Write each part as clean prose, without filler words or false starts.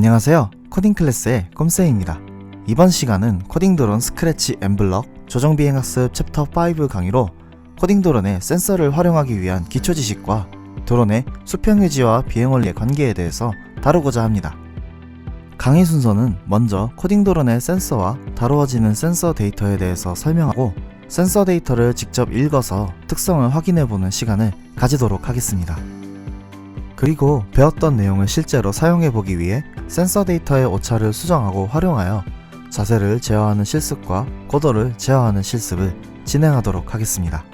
안녕하세요. 코딩 클래스의 꼼쌤입니다. 이번 시간은 코딩 드론 스크래치 엠블럭 조정 비행 학습 챕터 5 강의로 코딩 드론의 센서를 활용하기 위한 기초 지식과 드론의 수평 유지와 비행 원리의 관계에 대해서 다루고자 합니다. 강의 순서는 먼저 코딩 드론의 센서와 다루어지는 센서 데이터에 대해서 설명하고 센서 데이터를 직접 읽어서 특성을 확인해보는 시간을 가지도록 하겠습니다. 그리고 배웠던 내용을 실제로 사용해보기 위해 센서 데이터의 오차를 수정하고 활용하여 자세를 제어하는 실습과 고도를 제어하는 실습을 진행하도록 하겠습니다.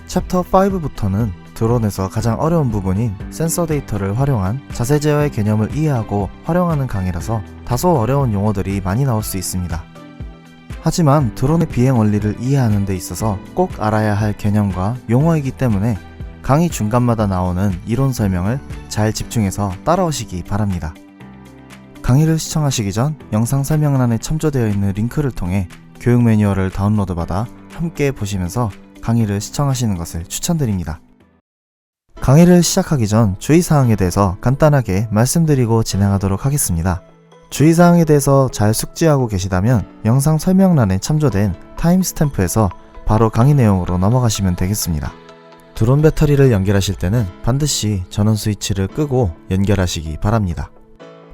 챕터 5부터는 드론에서 가장 어려운 부분인 센서 데이터를 활용한 자세 제어의 개념을 이해하고 활용하는 강의라서 다소 어려운 용어들이 많이 나올 수 있습니다. 하지만 드론의 비행 원리를 이해하는 데 있어서 꼭 알아야 할 개념과 용어이기 때문에 강의 중간마다 나오는 이론 설명을 잘 집중해서 따라오시기 바랍니다. 강의를 시청하시기 전 영상 설명란에 첨부되어 있는 링크를 통해 교육 매뉴얼을 다운로드 받아 함께 보시면서 강의를 시청하시는 것을 추천드립니다. 강의를 시작하기 전 주의사항에 대해서 간단하게 말씀드리고 진행하도록 하겠습니다. 주의사항에 대해서 잘 숙지하고 계시다면 영상 설명란에 첨부된 타임스탬프에서 바로 강의 내용으로 넘어가시면 되겠습니다. 드론 배터리를 연결하실 때는 반드시 전원 스위치를 끄고 연결하시기 바랍니다.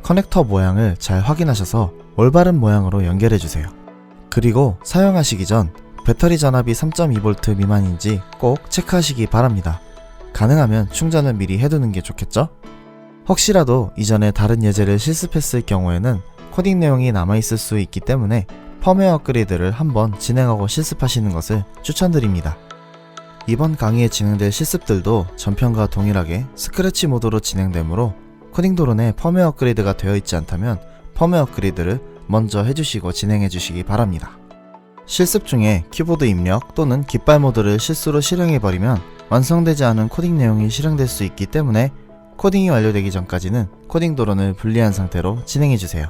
커넥터 모양을 잘 확인하셔서 올바른 모양으로 연결해주세요. 그리고 사용하시기 전 배터리 전압이 3.2V 미만인지 꼭 체크하시기 바랍니다. 가능하면 충전을 미리 해두는 게 좋겠죠? 혹시라도 이전에 다른 예제를 실습했을 경우에는 코딩 내용이 남아있을 수 있기 때문에 펌웨어 업그레이드를 한번 진행하고 실습하시는 것을 추천드립니다. 이번 강의에 진행될 실습들도 전편과 동일하게 스크래치 모드로 진행되므로 코딩 드론에 펌웨어 업그레이드가 되어 있지 않다면 펌웨어 업그레이드를 먼저 해주시고 진행해주시기 바랍니다. 실습 중에 키보드 입력 또는 깃발 모드를 실수로 실행해버리면 완성되지 않은 코딩 내용이 실행될 수 있기 때문에 코딩이 완료되기 전까지는 코딩 드론을 분리한 상태로 진행해주세요.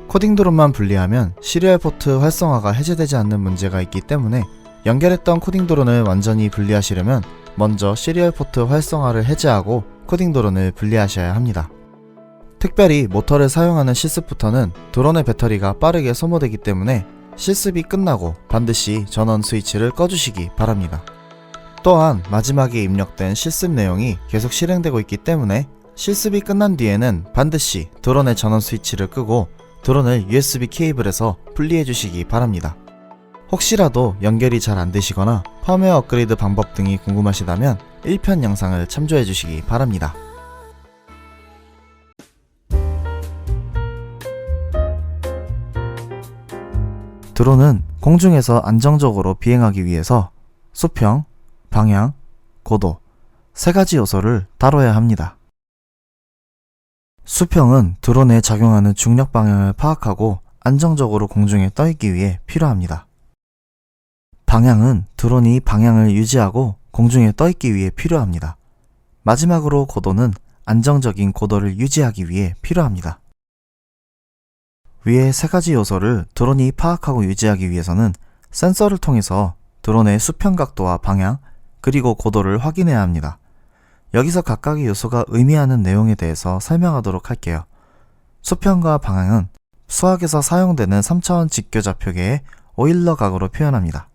코딩 드론만 분리하면 시리얼 포트 활성화가 해제되지 않는 문제가 있기 때문에 연결했던 코딩 드론을 완전히 분리하시려면 먼저 시리얼 포트 활성화를 해제하고 코딩 드론을 분리하셔야 합니다. 특별히 모터를 사용하는 실습부터는 드론의 배터리가 빠르게 소모되기 때문에 실습이 끝나고 반드시 전원 스위치를 꺼주시기 바랍니다. 또한 마지막에 입력된 실습 내용이 계속 실행되고 있기 때문에 실습이 끝난 뒤에는 반드시 드론의 전원 스위치를 끄고 드론을 USB 케이블에서 분리해 주시기 바랍니다. 혹시라도 연결이 잘 안되시거나 펌웨어 업그레이드 방법 등이 궁금하시다면 1편 영상을 참조해 주시기 바랍니다. 드론은 공중에서 안정적으로 비행하기 위해서 수평, 방향, 고도 3가지 요소를 다뤄야 합니다. 수평은 드론에 작용하는 중력 방향을 파악하고 안정적으로 공중에 떠있기 위해 필요합니다. 방향은 드론이 방향을 유지하고 공중에 떠있기 위해 필요합니다. 마지막으로 고도는 안정적인 고도를 유지하기 위해 필요합니다. 위의 3가지 요소를 드론이 파악하고 유지하기 위해서는 센서를 통해서 드론의 수평 각도와 방향, 그리고 고도를 확인해야 합니다. 여기서 각각의 요소가 의미하는 내용에 대해서 설명하도록 할게요. 수평과 방향은 수학에서 사용되는 3차원 직교좌표계의 오일러 각으로 표현합니다.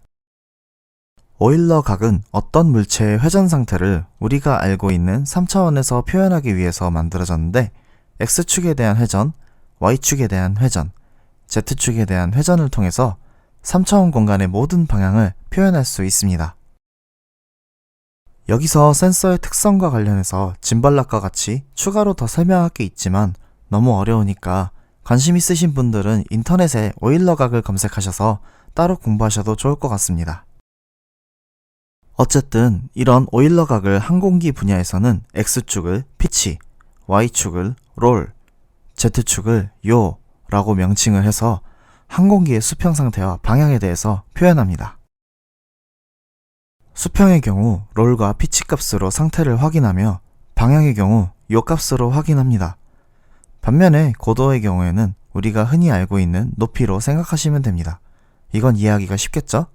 오일러 각은 어떤 물체의 회전 상태를 우리가 알고 있는 3차원에서 표현하기 위해서 만들어졌는데 X축에 대한 회전, Y축에 대한 회전, Z축에 대한 회전을 통해서 3차원 공간의 모든 방향을 표현할 수 있습니다. 여기서 센서의 특성과 관련해서 짐발락과 같이 추가로 더 설명할 게 있지만 너무 어려우니까 관심 있으신 분들은 인터넷에 오일러 각을 검색하셔서 따로 공부하셔도 좋을 것 같습니다. 어쨌든 이런 오일러 각을 항공기 분야에서는 X축을 피치, Y축을 롤, Z축을 요 라고 명칭을 해서 항공기의 수평 상태와 방향에 대해서 표현합니다. 수평의 경우 롤과 피치 값으로 상태를 확인하며 방향의 경우 요 값으로 확인합니다. 반면에 고도의 경우에는 우리가 흔히 알고 있는 높이로 생각하시면 됩니다. 이건 이해하기가 쉽겠죠?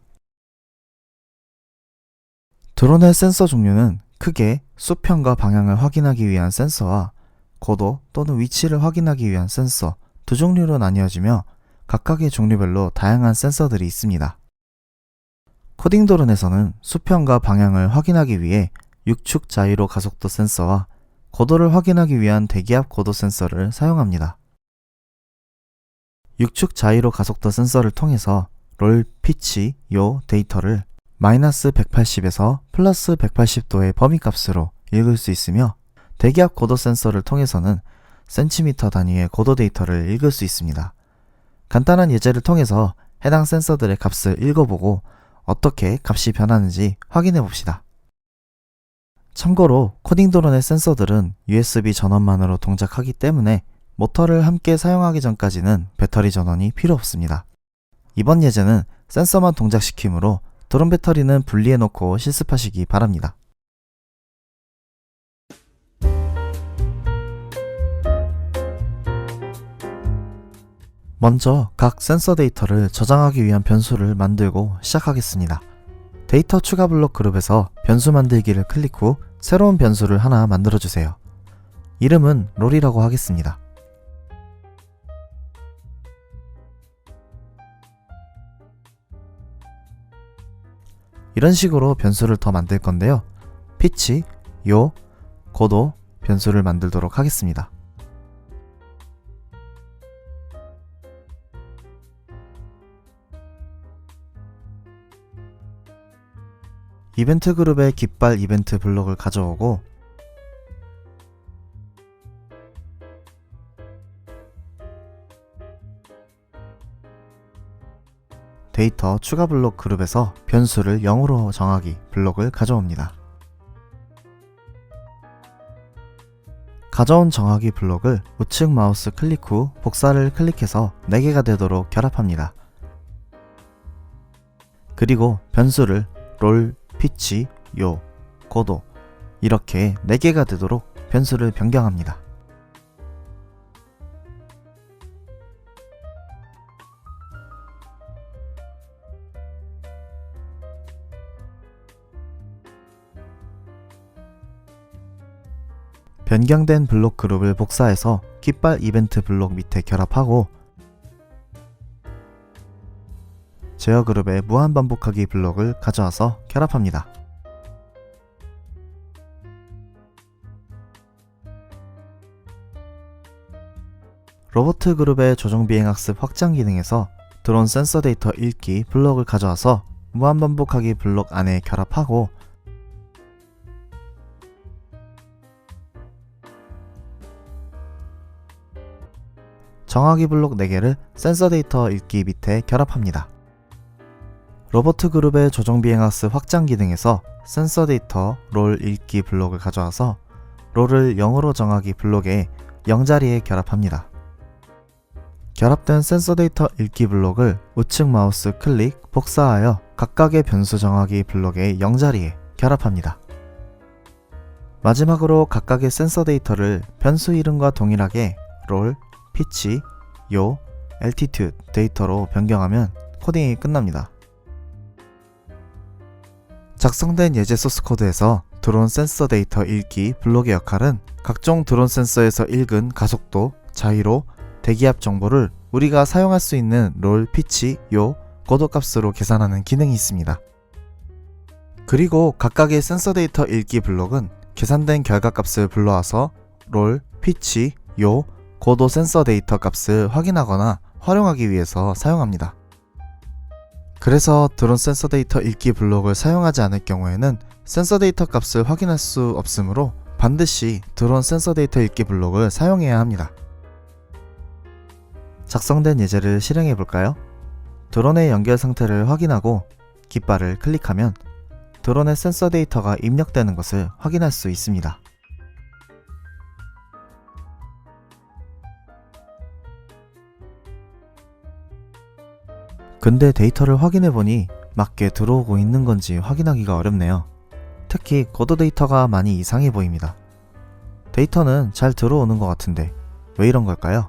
드론의 센서 종류는 크게 수평과 방향을 확인하기 위한 센서와 고도 또는 위치를 확인하기 위한 센서 두 종류로 나뉘어지며 각각의 종류별로 다양한 센서들이 있습니다. 코딩 드론에서는 수평과 방향을 확인하기 위해 6축 자이로 가속도 센서와 고도를 확인하기 위한 대기압 고도 센서를 사용합니다. 6축 자이로 가속도 센서를 통해서 롤, 피치, 요 데이터를 마이너스 180에서 플러스 180도의 범위값으로 읽을 수 있으며 대기압 고도 센서를 통해서는 센티미터 단위의 고도 데이터를 읽을 수 있습니다. 간단한 예제를 통해서 해당 센서들의 값을 읽어보고 어떻게 값이 변하는지 확인해 봅시다. 참고로 코딩 드론의 센서들은 USB 전원만으로 동작하기 때문에 모터를 함께 사용하기 전까지는 배터리 전원이 필요 없습니다. 이번 예제는 센서만 동작시키므로 드론 배터리는 분리해 놓고 실습하시기 바랍니다. 먼저 각 센서 데이터를 저장하기 위한 변수를 만들고 시작하겠습니다. 데이터 추가 블록 그룹에서 변수 만들기를 클릭 후 새로운 변수를 하나 만들어주세요. 이름은 롤이라고 하겠습니다. 이런 식으로 변수를 더 만들 건데요. 피치, 요, 고도 변수를 만들도록 하겠습니다. 이벤트 그룹의 깃발 이벤트 블록을 가져오고 데이터 추가 블록 그룹에서 변수를 0으로 정하기 블록을 가져옵니다. 가져온 정하기 블록을 우측 마우스 클릭 후 복사를 클릭해서 4개가 되도록 결합합니다. 그리고 변수를 롤, 피치, 요, 고도 이렇게 4개가 되도록 변수를 변경합니다. 변경된 블록 그룹을 복사해서 깃발 이벤트 블록 밑에 결합하고 제어 그룹의 무한 반복하기 블록을 가져와서 결합합니다. 로보트 그룹의 조정 비행 학습 확장 기능에서 드론 센서 데이터 읽기 블록을 가져와서 무한 반복하기 블록 안에 결합하고 정하기 블록 4개를 센서 데이터 읽기 밑에 결합합니다. 로보트 그룹의 조정 비행 학습 확장 기능에서 센서 데이터 롤 읽기 블록을 가져와서 롤을 0으로 정하기 블록에 0자리에 결합합니다. 결합된 센서 데이터 읽기 블록을 우측 마우스 클릭, 복사하여 각각의 변수 정하기 블록의 0자리에 결합합니다. 마지막으로 각각의 센서 데이터를 변수 이름과 동일하게 롤, 피치, 요, altitude 데이터로 변경하면 코딩이 끝납니다. 작성된 예제 소스 코드에서 드론 센서 데이터 읽기 블록의 역할은 각종 드론 센서에서 읽은 가속도, 자이로, 대기압 정보를 우리가 사용할 수 있는 롤, 피치, 요, 고도 값으로 계산하는 기능이 있습니다. 그리고 각각의 센서 데이터 읽기 블록은 계산된 결과값을 불러와서 롤, 피치, 요, 고도 센서 데이터 값을 확인하거나 활용하기 위해서 사용합니다. 그래서 드론 센서 데이터 읽기 블록을 사용하지 않을 경우에는 센서 데이터 값을 확인할 수 없으므로 반드시 드론 센서 데이터 읽기 블록을 사용해야 합니다. 작성된 예제를 실행해 볼까요? 드론의 연결 상태를 확인하고 깃발을 클릭하면 드론의 센서 데이터가 입력되는 것을 확인할 수 있습니다. 근데 데이터를 확인해보니 맞게 들어오고 있는 건지 확인하기가 어렵네요. 특히 고도 데이터가 많이 이상해 보입니다. 데이터는 잘 들어오는 것 같은데 왜 이런 걸까요?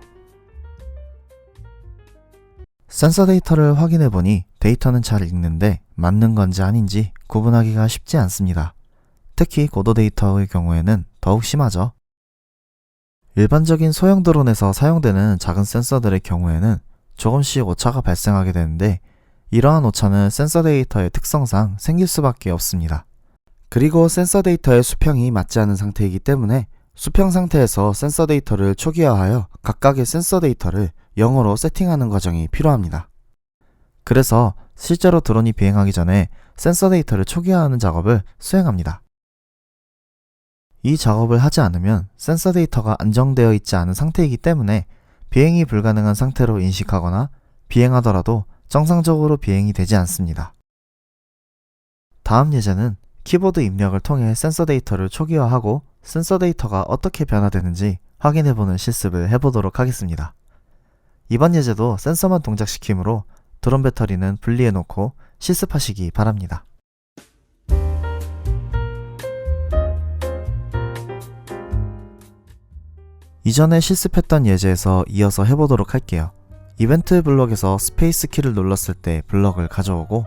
센서 데이터를 확인해보니 데이터는 잘 읽는데 맞는 건지 아닌지 구분하기가 쉽지 않습니다. 특히 고도 데이터의 경우에는 더욱 심하죠. 일반적인 소형 드론에서 사용되는 작은 센서들의 경우에는 조금씩 오차가 발생하게 되는데, 이러한 오차는 센서 데이터의 특성상 생길 수밖에 없습니다. 그리고 센서 데이터의 수평이 맞지 않은 상태이기 때문에 수평 상태에서 센서 데이터를 초기화하여 각각의 센서 데이터를 0으로 세팅하는 과정이 필요합니다. 그래서 실제로 드론이 비행하기 전에 센서 데이터를 초기화하는 작업을 수행합니다. 이 작업을 하지 않으면 센서 데이터가 안정되어 있지 않은 상태이기 때문에 비행이 불가능한 상태로 인식하거나 비행하더라도 정상적으로 비행이 되지 않습니다. 다음 예제는 키보드 입력을 통해 센서 데이터를 초기화하고 센서 데이터가 어떻게 변화되는지 확인해보는 실습을 해보도록 하겠습니다. 이번 예제도 센서만 동작시키므로 드론 배터리는 분리해놓고 실습하시기 바랍니다. 이전에 실습했던 예제에서 이어서 해보도록 할게요. 이벤트 블럭에서 스페이스 키를 눌렀을 때 블럭을 가져오고,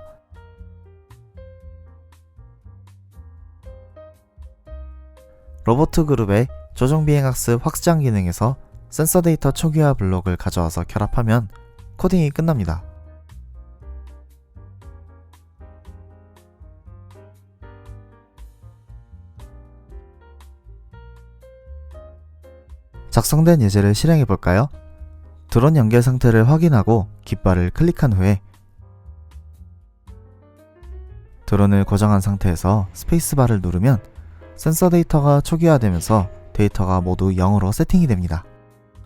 로보트 그룹의 조정 비행학습 확장 기능에서 센서 데이터 초기화 블록을 가져와서 결합하면 코딩이 끝납니다. 작성된 예제를 실행해 볼까요? 드론 연결 상태를 확인하고 깃발을 클릭한 후에 드론을 고정한 상태에서 스페이스바를 누르면 센서 데이터가 초기화되면서 데이터가 모두 0으로 세팅이 됩니다.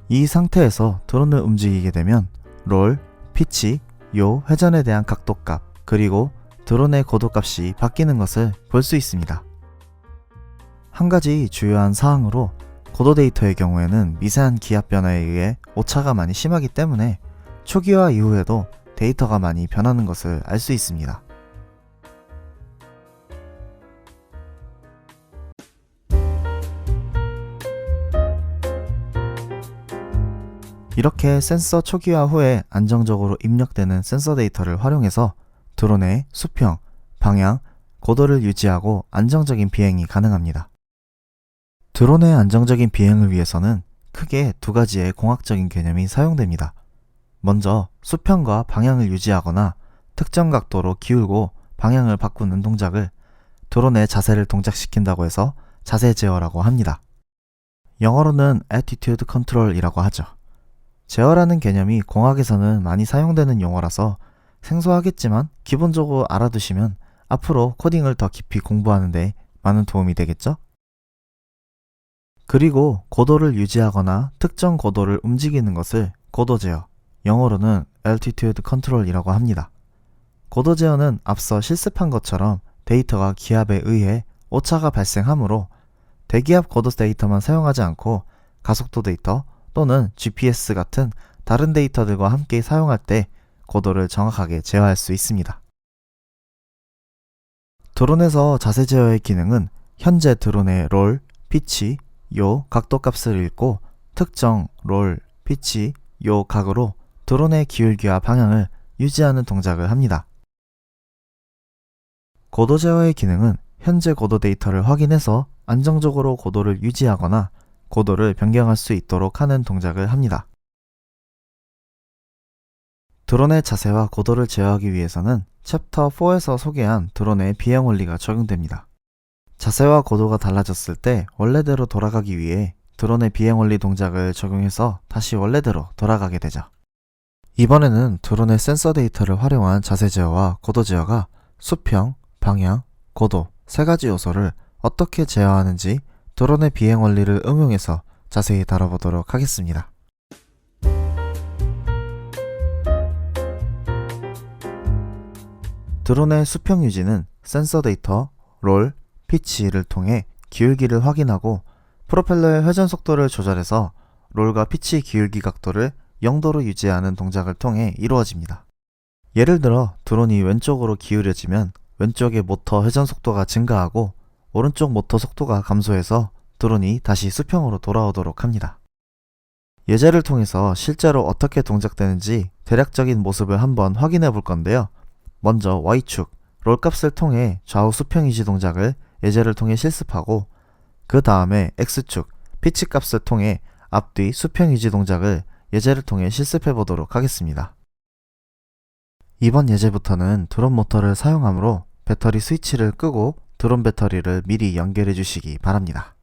이 상태에서 드론을 움직이게 되면 롤, 피치, 요, 회전에 대한 각도값, 그리고 드론의 고도값이 바뀌는 것을 볼 수 있습니다. 한 가지 주요한 사항으로 고도 데이터의 경우에는 미세한 기압 변화에 의해 오차가 많이 심하기 때문에 초기화 이후에도 데이터가 많이 변하는 것을 알 수 있습니다. 이렇게 센서 초기화 후에 안정적으로 입력되는 센서 데이터를 활용해서 드론의 수평, 방향, 고도를 유지하고 안정적인 비행이 가능합니다. 드론의 안정적인 비행을 위해서는 크게 두 가지의 공학적인 개념이 사용됩니다. 먼저 수평과 방향을 유지하거나 특정 각도로 기울고 방향을 바꾸는 동작을 드론의 자세를 동작시킨다고 해서 자세 제어라고 합니다. 영어로는 Attitude Control이라고 하죠. 제어라는 개념이 공학에서는 많이 사용되는 용어라서 생소하겠지만 기본적으로 알아두시면 앞으로 코딩을 더 깊이 공부하는 데 많은 도움이 되겠죠? 그리고 고도를 유지하거나 특정 고도를 움직이는 것을 고도 제어, 영어로는 Altitude Control이라고 합니다. 고도 제어는 앞서 실습한 것처럼 데이터가 기압에 의해 오차가 발생하므로 대기압 고도 데이터만 사용하지 않고 가속도 데이터 또는 GPS 같은 다른 데이터들과 함께 사용할 때 고도를 정확하게 제어할 수 있습니다. 드론에서 자세 제어의 기능은 현재 드론의 롤, 피치, 요 각도 값을 읽고 특정 롤, 피치, 요 각으로 드론의 기울기와 방향을 유지하는 동작을 합니다. 고도 제어의 기능은 현재 고도 데이터를 확인해서 안정적으로 고도를 유지하거나 고도를 변경할 수 있도록 하는 동작을 합니다. 드론의 자세와 고도를 제어하기 위해서는 챕터 4에서 소개한 드론의 비행 원리가 적용됩니다. 자세와 고도가 달라졌을 때 원래대로 돌아가기 위해 드론의 비행 원리 동작을 적용해서 다시 원래대로 돌아가게 되죠. 이번에는 드론의 센서 데이터를 활용한 자세 제어와 고도 제어가 수평, 방향, 고도 세 가지 요소를 어떻게 제어하는지 드론의 비행 원리를 응용해서 자세히 다뤄보도록 하겠습니다. 드론의 수평 유지는 센서 데이터, 롤, 피치를 통해 기울기를 확인하고 프로펠러의 회전 속도를 조절해서 롤과 피치 기울기 각도를 0도로 유지하는 동작을 통해 이루어집니다. 예를 들어 드론이 왼쪽으로 기울여지면 왼쪽의 모터 회전 속도가 증가하고 오른쪽 모터 속도가 감소해서 드론이 다시 수평으로 돌아오도록 합니다. 예제를 통해서 실제로 어떻게 동작되는지 대략적인 모습을 한번 확인해 볼 건데요. 먼저 Y축, 롤 값을 통해 좌우 수평 유지 동작을 예제를 통해 실습하고 그 다음에 X축, 피치 값을 통해 앞뒤 수평 유지 동작을 예제를 통해 실습해 보도록 하겠습니다. 이번 예제부터는 드론 모터를 사용하므로 배터리 스위치를 끄고 드론 배터리를 미리 연결해 주시기 바랍니다.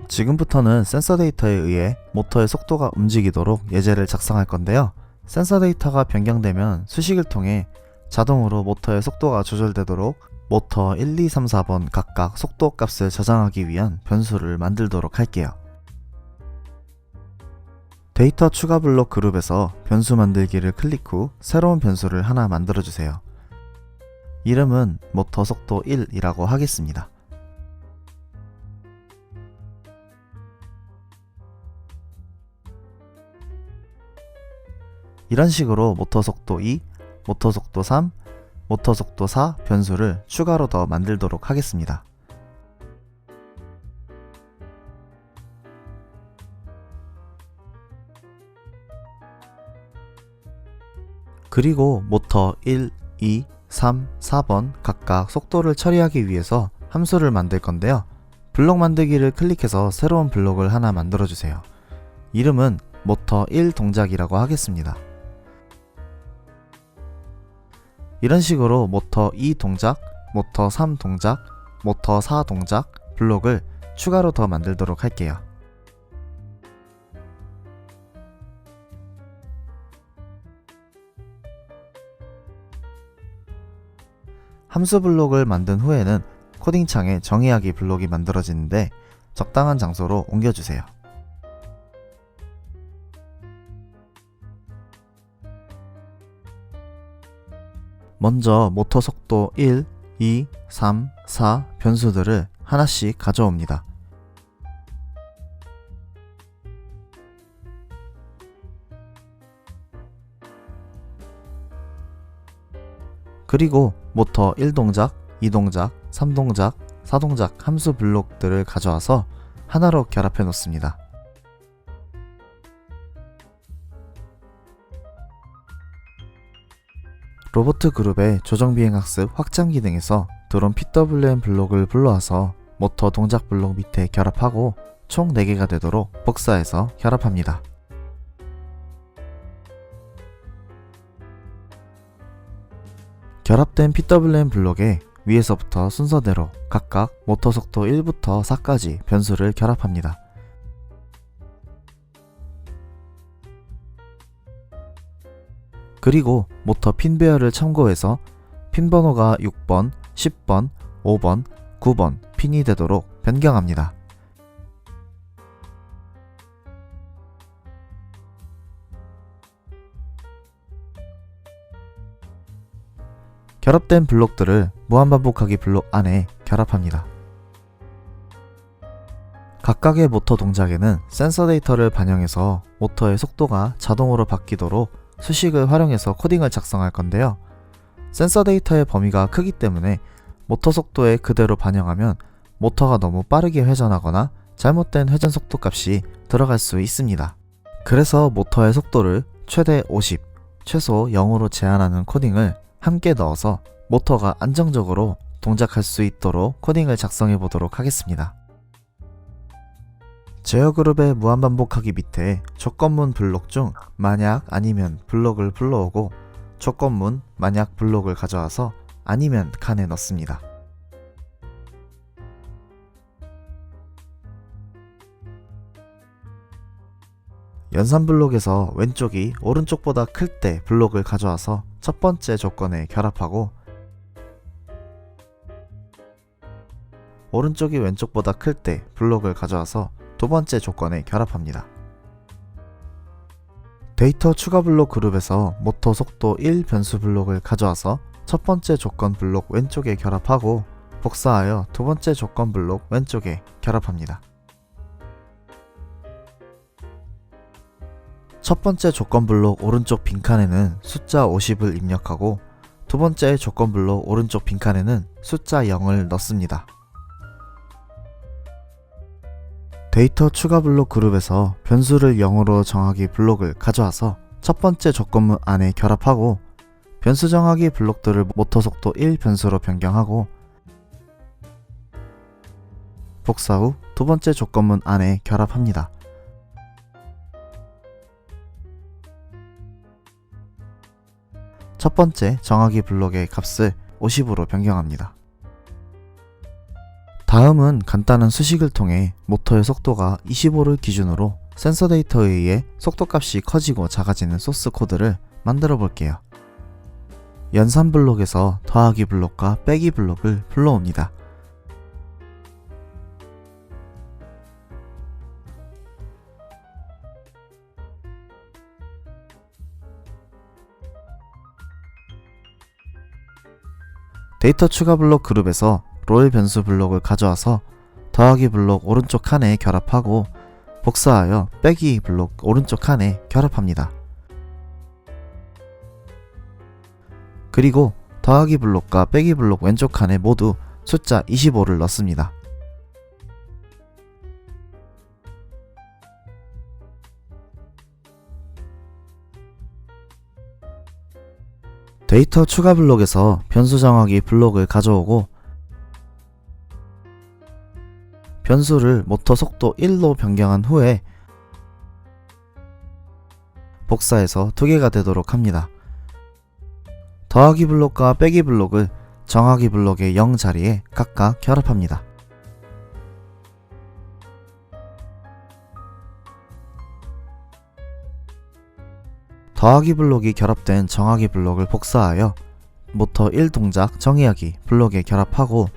지금부터는 센서 데이터에 의해 모터의 속도가 움직이도록 예제를 작성할 건데요. 센서 데이터가 변경되면 수식을 통해 자동으로 모터의 속도가 조절되도록 모터 1, 2, 3, 4번 각각 속도 값을 저장하기 위한 변수를 만들도록 할게요. 데이터 추가 블록 그룹에서 변수 만들기를 클릭 후 새로운 변수를 하나 만들어주세요. 이름은 모터 속도 1이라고 하겠습니다. 이런 식으로 모터 속도 2, 모터 속도 3, 모터 속도 4 변수를 추가로 더 만들도록 하겠습니다. 그리고 모터 1, 2, 3, 4번 각각 속도를 처리하기 위해서 함수를 만들 건데요. 블록 만들기를 클릭해서 새로운 블록을 하나 만들어주세요. 이름은 모터 1 동작이라고 하겠습니다. 이런 식으로 모터 2 동작, 모터 3 동작, 모터 4 동작 블록을 추가로 더 만들도록 할게요. 함수 블록을 만든 후에는 코딩창에 정의하기 블록이 만들어지는데 적당한 장소로 옮겨주세요. 먼저 모터 속도 1, 2, 3, 4 변수들을 하나씩 가져옵니다. 그리고 모터 1동작, 2동작, 3동작, 4동작 함수 블록들을 가져와서 하나로 결합해 놓습니다. 로봇 그룹의 조정비행학습 확장 기능에서 드론 PWM 블록을 불러와서 모터 동작 블록 밑에 결합하고 총 4개가 되도록 복사해서 결합합니다. 결합된 PWM 블록에 위에서부터 순서대로 각각 모터 속도 1부터 4까지 변수를 결합합니다. 그리고 모터 핀 배열을 참고해서 핀 번호가 6번, 10번, 5번, 9번 핀이 되도록 변경합니다. 결합된 블록들을 무한반복하기 블록 안에 결합합니다. 각각의 모터 동작에는 센서 데이터를 반영해서 모터의 속도가 자동으로 바뀌도록 수식을 활용해서 코딩을 작성할 건데요. 센서 데이터의 범위가 크기 때문에 모터 속도에 그대로 반영하면 모터가 너무 빠르게 회전하거나 잘못된 회전 속도 값이 들어갈 수 있습니다. 그래서 모터의 속도를 최대 50, 최소 0으로 제한하는 코딩을 함께 넣어서 모터가 안정적으로 동작할 수 있도록 코딩을 작성해 보도록 하겠습니다. 제어 그룹의 무한반복하기 밑에 조건문 블록 중 만약 아니면 블록을 불러오고 조건문 만약 블록을 가져와서 아니면 칸에 넣습니다. 연산 블록에서 왼쪽이 오른쪽보다 클 때 블록을 가져와서 첫 번째 조건에 결합하고 오른쪽이 왼쪽보다 클 때 블록을 가져와서 두 번째 조건에 결합합니다. 데이터 추가 블록 그룹에서 모터 속도 1 변수 블록을 가져와서 첫 번째 조건 블록 왼쪽에 결합하고 복사하여 두 번째 조건 블록 왼쪽에 결합합니다. 첫 번째 조건 블록 오른쪽 빈칸에는 숫자 50을 입력하고 두 번째 조건 블록 오른쪽 빈칸에는 숫자 0을 넣습니다. 데이터 추가 블록 그룹에서 변수를 0으로 정하기 블록을 가져와서 첫 번째 조건문 안에 결합하고 변수 정하기 블록들을 모터 속도 1 변수로 변경하고 복사 후 두 번째 조건문 안에 결합합니다. 첫 번째 정하기 블록의 값을 50으로 변경합니다. 다음은 간단한 수식을 통해 모터의 속도가 25를 기준으로 센서 데이터에 의해 속도값이 커지고 작아지는 소스 코드를 만들어 볼게요. 연산 블록에서 더하기 블록과 빼기 블록을 불러옵니다. 데이터 추가 블록 그룹에서 롤 변수 블록을 가져와서 더하기 블록 오른쪽 칸에 결합하고 복사하여 빼기 블록 오른쪽 칸에 결합합니다. 그리고 더하기 블록과 빼기 블록 왼쪽 칸에 모두 숫자 25를 넣습니다. 데이터 추가 블록에서 변수 정하기 블록을 가져오고 변수를 모터 속도 1로 변경한 후에 복사해서 두 개가 되도록 합니다. 더하기 블록과 빼기 블록을 정하기 블록의 0 자리에 각각 결합합니다. 더하기 블록이 결합된 정하기 블록을 복사하여 모터 1 동작 정의하기 블록에 결합하고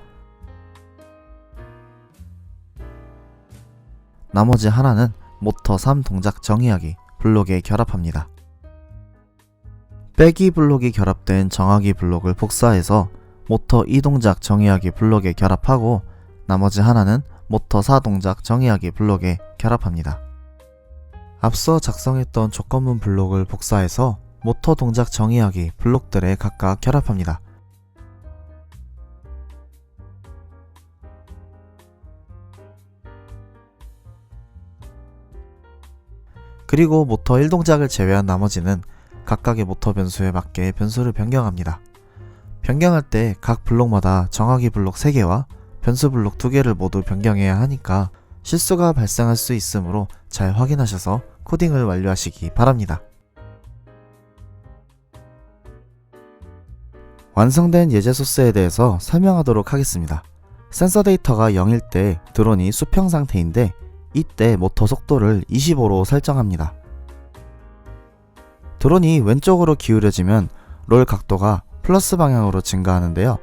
나머지 하나는 모터 3 동작 정의하기 블록에 결합합니다. 빼기 블록이 결합된 정하기 블록을 복사해서 모터 2 동작 정의하기 블록에 결합하고 나머지 하나는 모터 4 동작 정의하기 블록에 결합합니다. 앞서 작성했던 조건문 블록을 복사해서 모터 동작 정의하기 블록들에 각각 결합합니다. 그리고 모터 1 동작을 제외한 나머지는 각각의 모터 변수에 맞게 변수를 변경합니다. 변경할 때 각 블록마다 정하기 블록 3개와 변수 블록 2개를 모두 변경해야 하니까 실수가 발생할 수 있으므로 잘 확인하셔서 코딩을 완료하시기 바랍니다. 완성된 예제 소스에 대해서 설명하도록 하겠습니다. 센서 데이터가 0일 때 드론이 수평 상태인데 이때 모터 속도를 25로 설정합니다. 드론이 왼쪽으로 기울여지면 롤 각도가 플러스 방향으로 증가하는데요.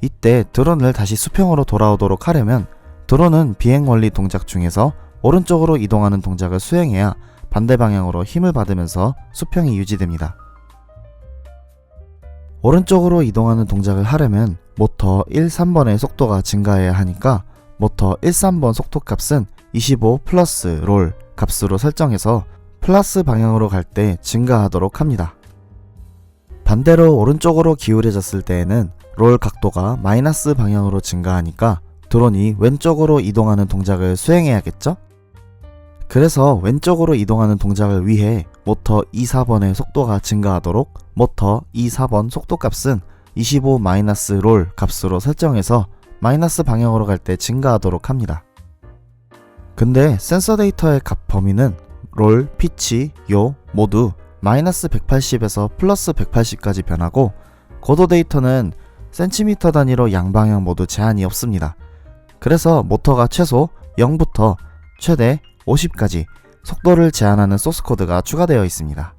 이때 드론을 다시 수평으로 돌아오도록 하려면 드론은 비행 원리 동작 중에서 오른쪽으로 이동하는 동작을 수행해야 반대 방향으로 힘을 받으면서 수평이 유지됩니다. 오른쪽으로 이동하는 동작을 하려면 모터 1, 3번의 속도가 증가해야 하니까 모터 1, 3번 속도 값은 25 플러스 롤 값으로 설정해서 플러스 방향으로 갈 때 증가하도록 합니다. 반대로 오른쪽으로 기울여졌을 때에는 롤 각도가 마이너스 방향으로 증가하니까 드론이 왼쪽으로 이동하는 동작을 수행해야겠죠? 그래서 왼쪽으로 이동하는 동작을 위해 모터 2, 4번의 속도가 증가하도록 모터 2, 4번 속도 값은 25 마이너스 롤 값으로 설정해서 마이너스 방향으로 갈 때 증가하도록 합니다. 근데 센서 데이터의 값 범위는 롤, 피치, 요 모두 마이너스 180에서 플러스 180까지 변하고 고도 데이터는 센티미터 단위로 양방향 모두 제한이 없습니다. 그래서 모터가 최소 0부터 최대 50까지 속도를 제한하는 소스 코드가 추가되어 있습니다.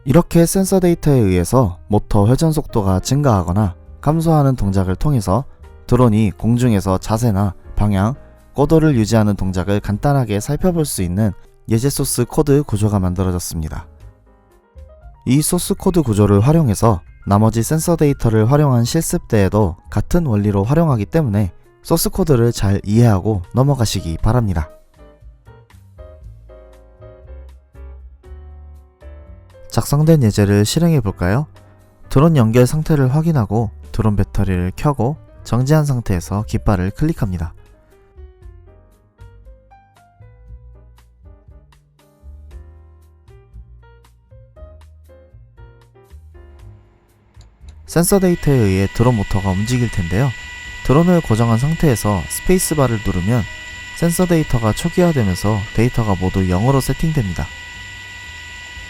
이렇게 센서 데이터에 의해서 모터 회전 속도가 증가하거나 감소하는 동작을 통해서 드론이 공중에서 자세나 방향, 고도를 유지하는 동작을 간단하게 살펴볼 수 있는 예제 소스 코드 구조가 만들어졌습니다. 이 소스 코드 구조를 활용해서 나머지 센서 데이터를 활용한 실습 때에도 같은 원리로 활용하기 때문에 소스 코드를 잘 이해하고 넘어가시기 바랍니다. 작성된 예제를 실행해 볼까요? 드론 연결 상태를 확인하고 드론 배터리를 켜고 정지한 상태에서 깃발을 클릭합니다. 센서 데이터에 의해 드론 모터가 움직일 텐데요. 드론을 고정한 상태에서 스페이스바를 누르면 센서 데이터가 초기화되면서 데이터가 모두 0으로 세팅됩니다.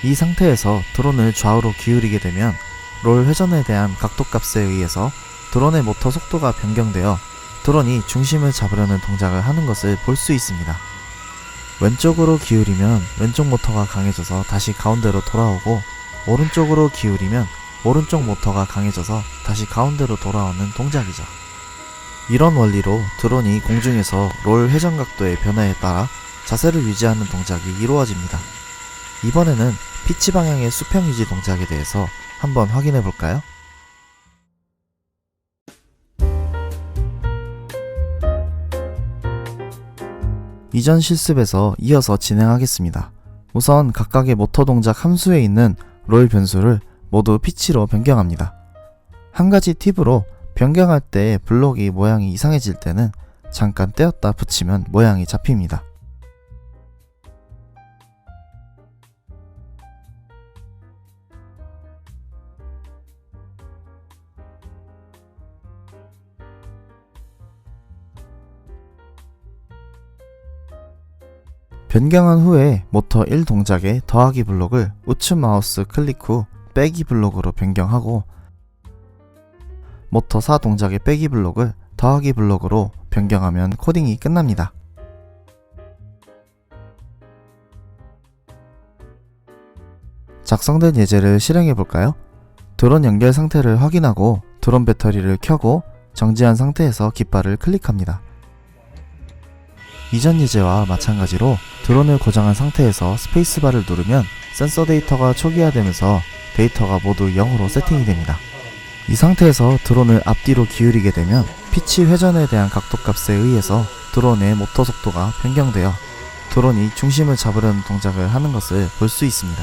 이 상태에서 드론을 좌우로 기울이게 되면 롤 회전에 대한 각도값에 의해서 드론의 모터 속도가 변경되어 드론이 중심을 잡으려는 동작을 하는 것을 볼 수 있습니다. 왼쪽으로 기울이면 왼쪽 모터가 강해져서 다시 가운데로 돌아오고, 오른쪽으로 기울이면 오른쪽 모터가 강해져서 다시 가운데로 돌아오는 동작이죠. 이런 원리로 드론이 공중에서 롤 회전 각도의 변화에 따라 자세를 유지하는 동작이 이루어집니다. 이번에는 피치 방향의 수평 유지 동작에 대해서 한번 확인해 볼까요? 이전 실습에서 이어서 진행하겠습니다. 우선 각각의 모터 동작 함수에 있는 롤 변수를 모두 피치로 변경합니다. 한 가지 팁으로 변경할 때 블록이 모양이 이상해질 때는 잠깐 떼었다 붙이면 모양이 잡힙니다. 변경한 후에 모터 1 동작의 더하기 블록을 우측 마우스 클릭 후 빼기 블록으로 변경하고, 모터 4 동작의 빼기 블록을 더하기 블록으로 변경하면 코딩이 끝납니다. 작성된 예제를 실행해 볼까요? 드론 연결 상태를 확인하고 드론 배터리를 켜고 정지한 상태에서 깃발을 클릭합니다. 이전 예제와 마찬가지로 드론을 고정한 상태에서 스페이스바를 누르면 센서 데이터가 초기화되면서 데이터가 모두 0으로 세팅이 됩니다. 이 상태에서 드론을 앞뒤로 기울이게 되면 피치 회전에 대한 각도값에 의해서 드론의 모터 속도가 변경되어 드론이 중심을 잡으려는 동작을 하는 것을 볼 수 있습니다.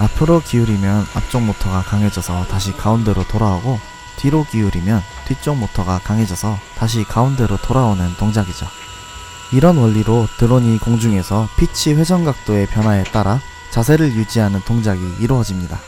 앞으로 기울이면 앞쪽 모터가 강해져서 다시 가운데로 돌아오고, 뒤로 기울이면 뒤쪽 모터가 강해져서 다시 가운데로 돌아오는 동작이죠. 이런 원리로 드론이 공중에서 피치 회전 각도의 변화에 따라 자세를 유지하는 동작이 이루어집니다.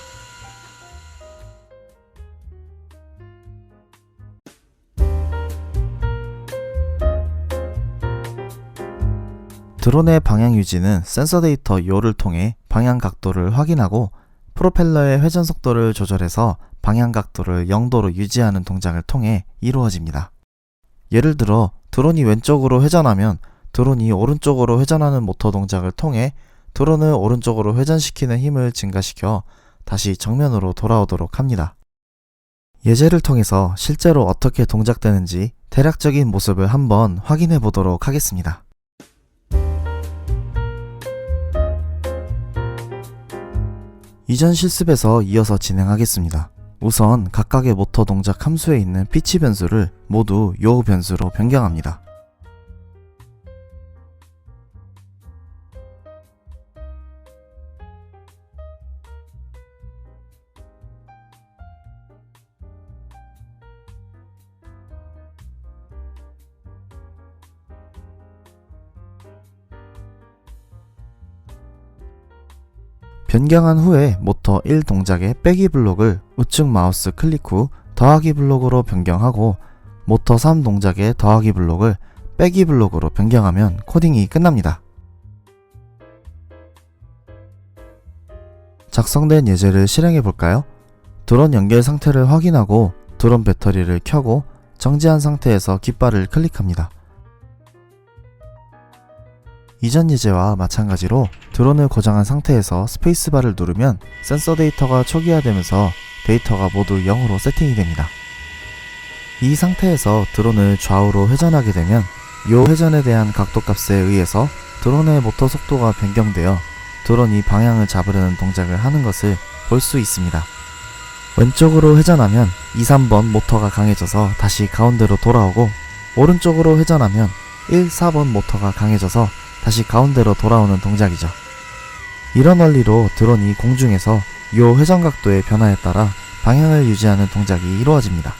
드론의 방향 유지는 센서 데이터 요를 통해 방향 각도를 확인하고 프로펠러의 회전 속도를 조절해서 방향 각도를 0도로 유지하는 동작을 통해 이루어집니다. 예를 들어 드론이 왼쪽으로 회전하면 드론이 오른쪽으로 회전하는 모터 동작을 통해 드론을 오른쪽으로 회전시키는 힘을 증가시켜 다시 정면으로 돌아오도록 합니다. 예제를 통해서 실제로 어떻게 동작되는지 대략적인 모습을 한번 확인해 보도록 하겠습니다. 이전 실습에서 이어서 진행하겠습니다. 우선 각각의 모터 동작 함수에 있는 피치 변수를 모두 요 변수로 변경합니다. 변경한 후에 모터 1 동작의 빼기 블록을 우측 마우스 클릭 후 더하기 블록으로 변경하고, 모터 3 동작의 더하기 블록을 빼기 블록으로 변경하면 코딩이 끝납니다. 작성된 예제를 실행해 볼까요? 드론 연결 상태를 확인하고 드론 배터리를 켜고 정지한 상태에서 깃발을 클릭합니다. 이전 예제와 마찬가지로 드론을 고정한 상태에서 스페이스바를 누르면 센서 데이터가 초기화되면서 데이터가 모두 0으로 세팅이 됩니다. 이 상태에서 드론을 좌우로 회전하게 되면 요 회전에 대한 각도값에 의해서 드론의 모터 속도가 변경되어 드론이 방향을 잡으려는 동작을 하는 것을 볼 수 있습니다. 왼쪽으로 회전하면 2, 3번 모터가 강해져서 다시 가운데로 돌아오고, 오른쪽으로 회전하면 1, 4번 모터가 강해져서 다시 가운데로 돌아오는 동작이죠. 이런 원리로 드론이 공중에서 요 회전 각도의 변화에 따라 방향을 유지하는 동작이 이루어집니다.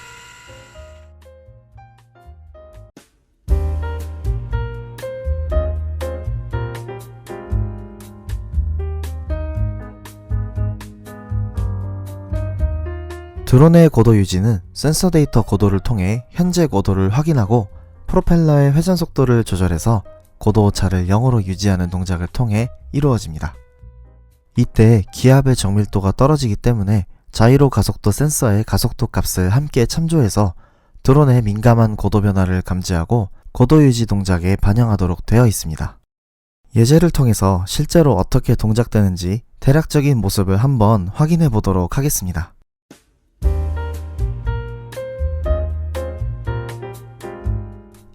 드론의 고도 유지는 센서 데이터 고도를 통해 현재 고도를 확인하고 프로펠러의 회전 속도를 조절해서 고도 오차를 0으로 유지하는 동작을 통해 이루어집니다. 이때 기압의 정밀도가 떨어지기 때문에 자이로 가속도 센서의 가속도 값을 함께 참조해서 드론의 민감한 고도 변화를 감지하고 고도 유지 동작에 반영하도록 되어 있습니다. 예제를 통해서 실제로 어떻게 동작되는지 대략적인 모습을 한번 확인해 보도록 하겠습니다.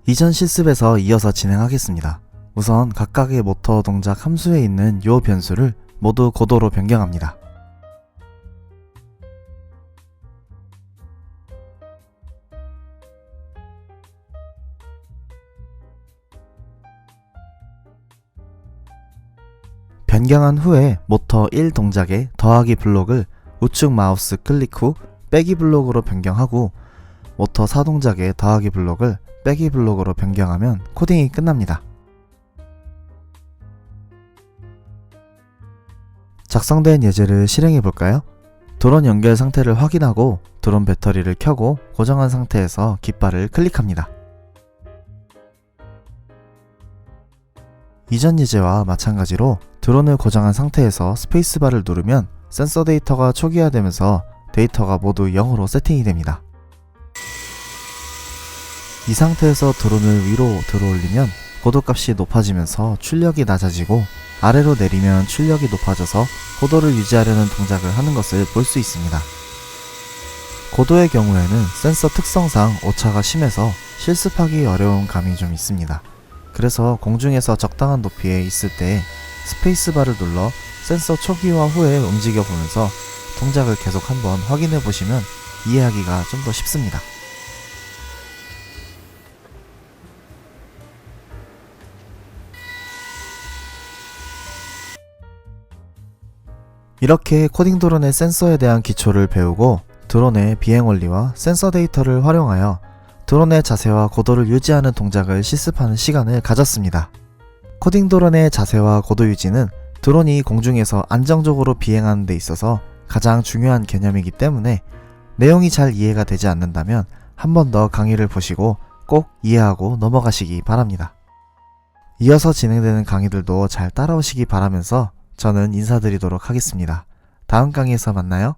이전 실습에서 이어서 진행하겠습니다. 우선 각각의 모터 동작 함수에 있는 요 변수를 모두 고도로 변경합니다. 변경한 후에 모터 1 동작의 더하기 블록을 우측 마우스 클릭 후 빼기 블록으로 변경하고 모터 4 동작의 더하기 블록을 빼기 블록으로 변경하면 코딩이 끝납니다. 작성된 예제를 실행해 볼까요? 드론 연결 상태를 확인하고 드론 배터리를 켜고 고정한 상태에서 깃발을 클릭합니다. 이전 예제와 마찬가지로 드론을 고정한 상태에서 스페이스바를 누르면 센서 데이터가 초기화되면서 데이터가 모두 0으로 세팅이 됩니다. 이 상태에서 드론을 위로 들어올리면 고도값이 높아지면서 출력이 낮아지고 아래로 내리면 출력이 높아져서 고도를 유지하려는 동작을 하는 것을 볼 수 있습니다. 고도의 경우에는 센서 특성상 오차가 심해서 실습하기 어려운 감이 좀 있습니다. 그래서 공중에서 적당한 높이에 있을 때 스페이스바를 눌러 센서 초기화 후에 움직여 보면서 동작을 계속 한번 확인해 보시면 이해하기가 좀 더 쉽습니다. 이렇게 코딩 드론의 센서에 대한 기초를 배우고 드론의 비행 원리와 센서 데이터를 활용하여 드론의 자세와 고도를 유지하는 동작을 실습하는 시간을 가졌습니다. 코딩 드론의 자세와 고도 유지는 드론이 공중에서 안정적으로 비행하는 데 있어서 가장 중요한 개념이기 때문에 내용이 잘 이해가 되지 않는다면 한 번 더 강의를 보시고 꼭 이해하고 넘어가시기 바랍니다. 이어서 진행되는 강의들도 잘 따라오시기 바라면서 저는 인사드리도록 하겠습니다. 다음 강의에서 만나요.